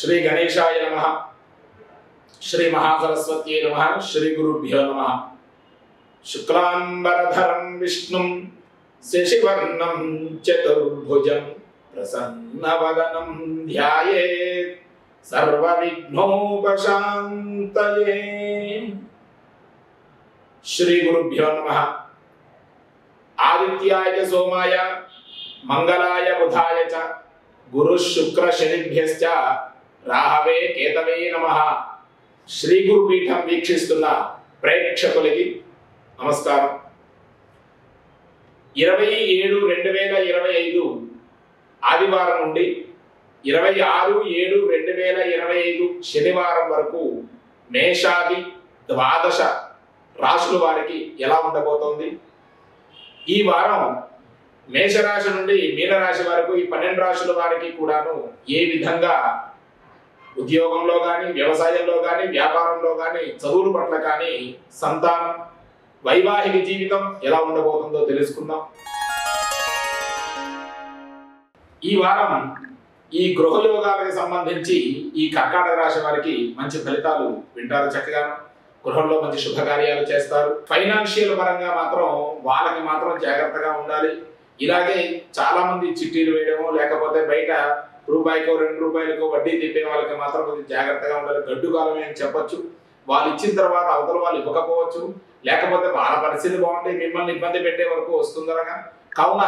श्री गणेशाय नमः, श्री महासरस्वत्यै नमः, श्री गुरुभ्यो नमः। शुक्लांबरधरं विष्णुं शशिवर्णं चतुर्भुजं प्रसन्नवदनं ध्यायेत् सर्वविघ्नोपशान्तये। श्री गुरुभ्यो नमः। आदित्याय च सोमाय मंगलाय बुधाय च गुरु शुक्र शनिभ्यश्च राहवे केतवे नमः। श्री गुरुपीठं వీక్షిస్తున్న ప్రేక్షకులకి నమస్కారం। 27/2025 ఆదివారం నుండి 26/7/2025 శనివారం వరకు మేషాది ద్వాదశ రాశుల వారికి ఎలా ఉండబోతోంది? ఈ వారం మేషరాశి నుండి మీనరాశి వరకు ఈ 12 రాశుల వారికి కూడాను ఏ విధంగా ఉద్యోగంలో కానీ, వ్యవసాయంలో కానీ, వ్యాపారంలో కానీ, చదువుల పట్ల కానీ, సంతానం, వైవాహిక జీవితం ఎలా ఉండబోతుందో తెలుసుకుందాం। ఈ వారం ఈ గృహయోగాలకు సంబంధించి ఈ కర్కాటక రాశి వారికి మంచి ఫలితాలు వింటారు। చక్కగా గృహంలో మంచి శుభకార్యాలు చేస్తారు। ఫైనాన్షియల్ పరంగా మాత్రం వాళ్ళకి మాత్రం జాగ్రత్తగా ఉండాలి। ఇలాగే చాలా మంది చిట్టీలు వేయడమో లేకపోతే బయట రూపాయికో 2 రూపాయలకో వడ్డీ తిప్పే వాళ్ళకి మాత్రం కొంచెం జాగ్రత్తగా ఉండాలి। గడ్డు కాలమే అని చెప్పొచ్చు। వాళ్ళు ఇచ్చిన తర్వాత అవతల వాళ్ళు ఇవ్వకపోవచ్చు, లేకపోతే వాళ్ళ పరిస్థితి బాగుంటే మిమ్మల్ని ఇబ్బంది పెట్టే వరకు వస్తుందనగా। కావున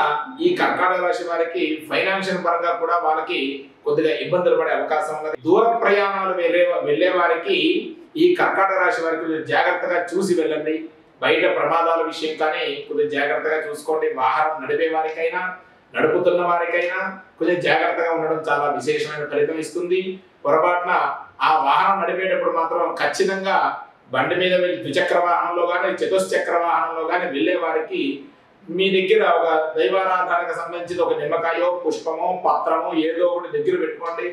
ఈ కర్కాటక రాశి వారికి ఫైనాన్షియల్ పరంగా కూడా వాళ్ళకి కొద్దిగా ఇబ్బందులు పడే అవకాశం ఉన్నది। దూర ప్రయాణాలు వెళ్ళే వారికి ఈ కర్కాటక రాశి వారికి జాగ్రత్తగా చూసి వెళ్ళండి। బయట ప్రమాదాల విషయం కానీ కొద్దిగా జాగ్రత్తగా చూసుకోండి। వాహనం నడిపే వారికైనా నడుపుతున్న వారికైనా కొంచెం జాగ్రత్తగా ఉండడం చాలా విశేషమైన ఫలితం ఇస్తుంది। పొరపాటున ఆ వాహనం నడిపేటప్పుడు మాత్రం ఖచ్చితంగా బండి మీద వెళ్ళి ద్విచక్ర వాహనంలో కానీ చతుశ్చక్ర వాహనంలో కానీ వెళ్ళే వారికి మీ దగ్గర ఒక దైవారాధనకు సంబంధించిన ఒక నిమ్మకాయో పుష్పమో పత్రమో ఏదో ఒకటి దగ్గర పెట్టుకోండి।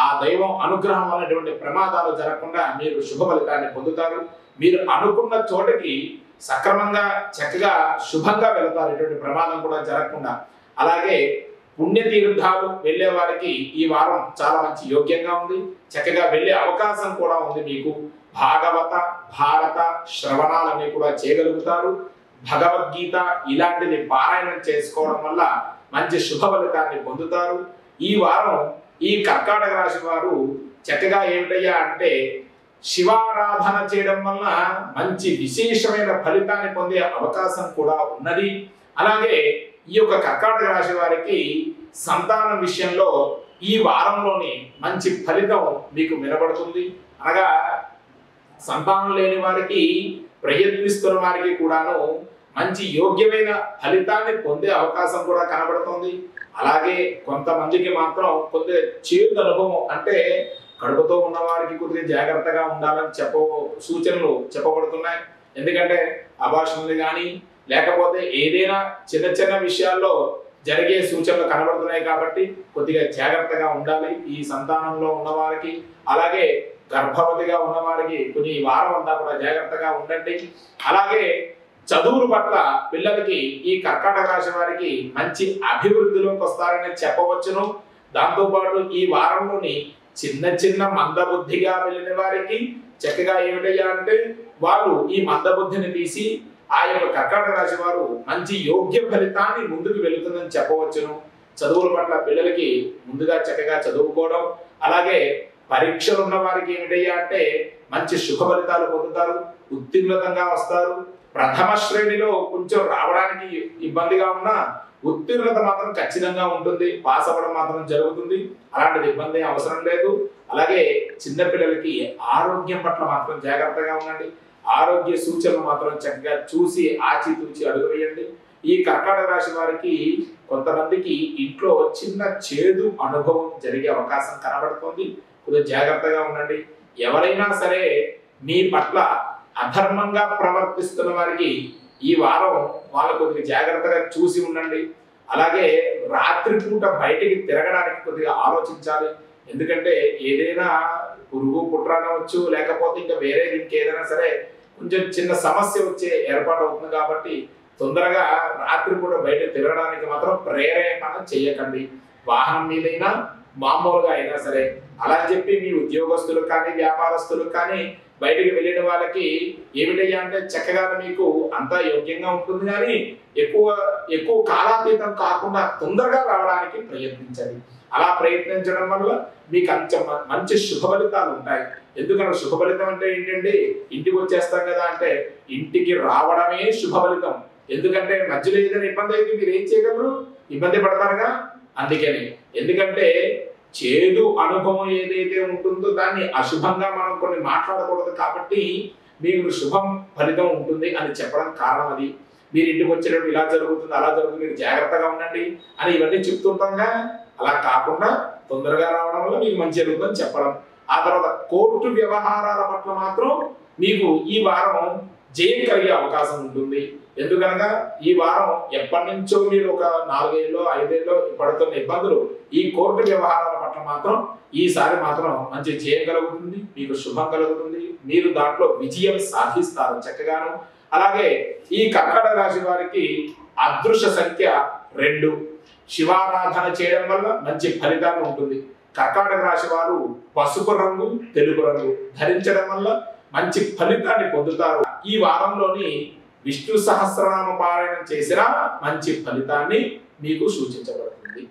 ఆ దైవం అనుగ్రహం అనేటువంటి ప్రమాదాలు జరగకుండా మీరు శుభ ఫలితాన్ని పొందుతారు। మీరు అనుకున్న చోటకి సక్రమంగా చక్కగా శుభంగా వెళతారు, ఎటువంటి ప్రమాదం కూడా జరగకుండా। అలాగే పుణ్యతీర్థాలు వెళ్ళే వారికి ఈ వారం చాలా మంచి యోగ్యంగా ఉంది। చక్కగా వెళ్ళే అవకాశం కూడా ఉంది మీకు। భాగవత భారత శ్రవణాలన్నీ కూడా చేయగలుగుతారు। భగవద్గీత ఇలాంటిది పారాయణం చేసుకోవడం వల్ల మంచి శుభ ఫలితాన్ని పొందుతారు। ఈ వారం ఈ కర్కాటక రాశి వారు చక్కగా ఏమిటయ్యా అంటే శివారాధన చేయడం వల్ల మంచి విశేషమైన ఫలితాన్ని పొందే అవకాశం కూడా ఉన్నది। అలాగే ఈ యొక్క కర్కాటక రాశి వారికి సంతానం విషయంలో ఈ వారంలోని మంచి ఫలితం మీకు వినబడుతుంది। అనగా సంతానం లేని వారికి, ప్రయత్నిస్తున్న వారికి కూడాను మంచి యోగ్యమైన ఫలితాన్ని పొందే అవకాశం కూడా కనబడుతుంది। అలాగే కొంతమందికి మాత్రం కొద్దిగా చేదు అనుభవం, అంటే కడుపుతో ఉన్న వారికి కొద్దిగా జాగ్రత్తగా ఉండాలని సూచనలు చెప్పబడుతున్నాయి। ఎందుకంటే అబార్షన్లు కానీ లేకపోతే ఏదైనా చిన్న చిన్న విషయాల్లో జరిగే సూచనలు కనబడుతున్నాయి కాబట్టి కొద్దిగా జాగ్రత్తగా ఉండాలి ఈ సంతానంలో ఉన్నవారికి। అలాగే గర్భవతిగా ఉన్నవారికి కొన్ని వారం అంతా కూడా జాగ్రత్తగా ఉండండి। అలాగే చదువుల పట్ల పిల్లలకి ఈ కర్కాటక రాశి వారికి మంచి అభివృద్ధిలోకి వస్తారని చెప్పవచ్చును। దాంతోపాటు ఈ వారంలోని చిన్న చిన్న మందబుద్ధిగా వెళ్ళిన వారికి చక్కగా ఏమిటయ్యా అంటే వాళ్ళు ఈ మందబుద్ధిని తీసి ఆ యొక్క కర్కాటక రాశి వారు మంచి యోగ్య ఫలితాన్ని ముందుకు వెళుతుందని చెప్పవచ్చును। చదువుల పట్ల పిల్లలకి ముందుగా చక్కగా చదువుకోవడం, అలాగే పరీక్షలు ఉన్న వారికి ఏమిటయ్యా అంటే మంచి శుభ ఫలితాలు పొందుతారు, ఉత్తీర్ణతంగా వస్తారు। ప్రథమ శ్రేణిలో కొంచెం రావడానికి ఇబ్బందిగా ఉన్నా ఉత్తీర్ణత మాత్రం ఖచ్చితంగా ఉంటుంది, పాస్ అవ్వడం మాత్రం జరుగుతుంది, అలాంటిది ఇబ్బంది అవసరం లేదు। అలాగే చిన్నపిల్లలకి ఆరోగ్యం పట్ల మాత్రం జాగ్రత్తగా ఉండండి। ఆరోగ్య సూచనలు మాత్రం చక్కగా చూసి ఆచితూచి అడుగు వేయండి। ఈ కర్కాటక రాశి వారికి కొంతమందికి ఇంట్లో చిన్న చేదు అనుభవం జరిగే అవకాశం కనబడుతుంది, కొద్దిగా జాగ్రత్తగా ఉండండి। ఎవరైనా సరే మీ పట్ల అధర్మంగా ప్రవర్తిస్తున్న వారికి ఈ వారం వాళ్ళు కొద్దిగా జాగ్రత్తగా చూసి ఉండండి। అలాగే రాత్రిపూట బయటికి తిరగడానికి కొద్దిగా ఆలోచించాలి। ఎందుకంటే ఏదైనా పురుగు పుట్ర అనవచ్చు, లేకపోతే ఇంకా వేరే ఇంకేదైనా సరే కొంచెం చిన్న సమస్య వచ్చే ఏర్పాటు అవుతుంది కాబట్టి తొందరగా రాత్రిపూట బయట తిరగడానికి మాత్రం ప్రేరేపణ చేయకండి। వాహనం మీదైనా మామూలుగా అయినా సరే అలా అని చెప్పి మీ ఉద్యోగస్తులకు కానీ వ్యాపారస్తులకు కానీ బయటికి వెళ్ళిన వాళ్ళకి ఏమిటయ్యా అంటే చక్కగా మీకు అంతా యోగ్యంగా ఉంటుంది, కానీ ఎక్కువ ఎక్కువ కాలాతీతం కాకుండా తొందరగా రావడానికి ప్రయత్నించండి. అలా ప్రయత్నించడం వల్ల మీకు మంచి శుభ ఫలితాలు ఉంటాయి. ఎందుకంటే శుభ ఫలితం అంటే ఏంటంటే ఇంటికి వచ్చేస్తాం కదా అంటే ఇంటికి రావడమే శుభ ఫలితం. ఎందుకంటే మధ్యలో ఏదైనా ఇబ్బంది అయితే మీరు ఏం చేయగలరు? ఇబ్బంది పడతారుగా. అందుకని ఎందుకంటే చేదు అనుభవం ఏదైతే ఉంటుందో దాన్ని అశుభంగా మనం కొన్ని మాట్లాడకూడదు, కాబట్టి మీకు శుభం ఫలితం ఉంటుంది అని చెప్పడం కారణం అది. మీరు ఇంటికి వచ్చేటప్పుడు ఇలా జరుగుతుంది అలా జరుగుతుంది మీరు జాగ్రత్తగా ఉండండి అని ఇవన్నీ చెప్తుంటాంగా. అలా కాకుండా తొందరగా రావడం వల్ల మీకు మంచి జరుగుతుందని చెప్పడం. ఆ తర్వాత కోర్టు వ్యవహారాల పట్ల మాత్రం మీకు ఈ వారం జయం కలిగే అవకాశం ఉంటుంది. ఎందుకనగా ఈ వారం ఎప్పటి నుంచో మీరు ఒక 4 ఏళ్ళలో 5 ఏళ్ళలో పడుతున్న ఇబ్బందులు ఈ కోర్టు వ్యవహారాల పట్ల మాత్రం ఈసారి మాత్రం మంచి జయం కలుగుతుంది, మీకు శుభం కలుగుతుంది, మీరు దాంట్లో విజయం సాధిస్తారు చక్కగాను. అలాగే ఈ కర్కాటక రాశి వారికి అదృష్ట సంఖ్య 2. శివారాధన చేయడం వల్ల మంచి ఫలితాన్ని ఉంటుంది. కర్కాటక రాశి వారు పసుపు రంగు తెలుపు రంగు ధరించడం వల్ల మంచి ఫలితాన్ని పొందుతారు. ఈ వారంలోని విష్ణు సహస్రనామ పారాయణం చేసినా మంచి ఫలితాన్ని మీకు సూచించబడుతుంది.